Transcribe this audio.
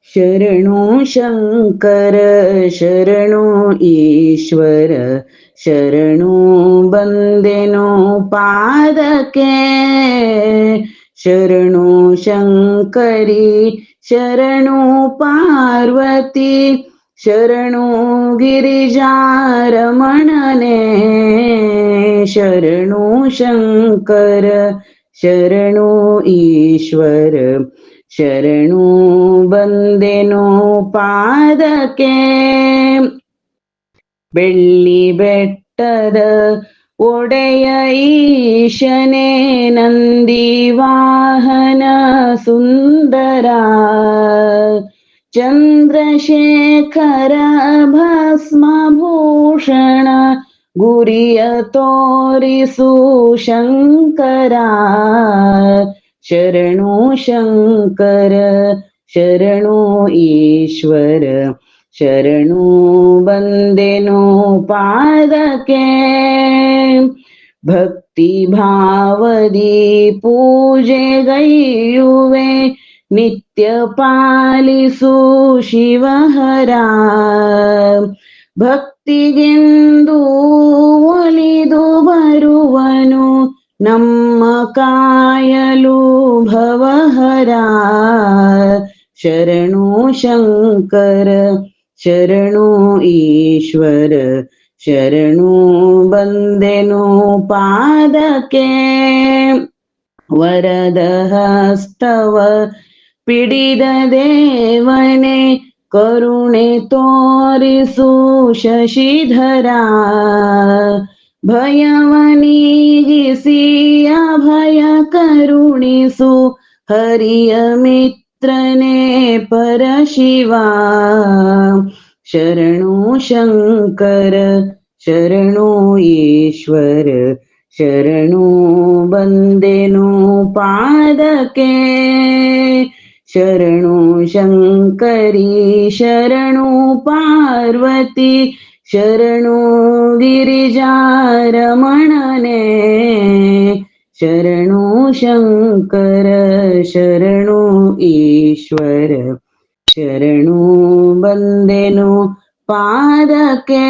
ಶರಣು ಶಂಕರ ಶರಣು ಈಶ್ವರ ಶರಣು ಬಂದೆನು ಪಾದಕ್ಕೆ ಶರಣು ಶಂಕರಿ ಶರಣು ಪಾರ್ವತಿ ಶರಣು ಗಿರಿಜಾರಮಣನೆ ಶರಣು ಶಂಕರ ಶರಣು ಈಶ್ವರ ಶರಣು ಬಂದೆನು ಪಾದಕ್ಕೆ ಬೆಳ್ಳಿ ಬೆಟ್ಟದ ಒಡೆಯ ಈಶನೇ ನಂದಿ ವಾಹನ ಸುಂದರ ಚಂದ್ರಶೇಖರ ಭಸ್ಮಭೂಷಣ ಗುರಿಯ ತೋರಿಸು ಶಂಕರ ಶರಣು ಶಂಕರ ಶರಣು ಈಶ್ವರ ಶರಣು ಬಂದೆನು ಪಾದಕ್ಕೆ ಭಕ್ತಿ ಭಾವದಿ ಪೂಜೆಗೈಯುವೆ ನಿತ್ಯ ಪಾಲಿಸು ಶಿವಹರ ಭಕ್ತಿಗೆಂದು ಒಲಿದು ಬರುವನು ನಮ್ಮ ಕಾಯಲು ಭವಹರ ಶರಣು ಶಂಕರ ಶರಣು ಈಶ್ವರ ಶರಣು ಬಂದೆನು ಪಾದಕ್ಕೆ ವರದ ಹಸ್ತವ ಪಿಡಿದ ದೇವನೇ ಕರುಣೆ ತೋರಿಸು ಶಶಿಧರ ಭಯವನೀಗಿಸಿ ಅಭಯ ಕರುಣಿಸು ಹರಿಯ ಮಿತ್ರನೇ ಪರಶಿವ ಶರಣು ಶಂಕರ ಶರಣು ಈಶ್ವರ ಶರಣು ಬಂದೆನು ಪಾದಕ್ಕೆ ಶರಣು ಶಂಕರಿ ಶರಣು ಪಾರ್ವತಿ ಶರಣು ಗಿರಿಜಾರಮಣನೆ ಶರಣು ಶಂಕರ ಶರಣು ಈಶ್ವರ ಶರಣು ಬಂದೆನು ಪಾದಕ್ಕೆ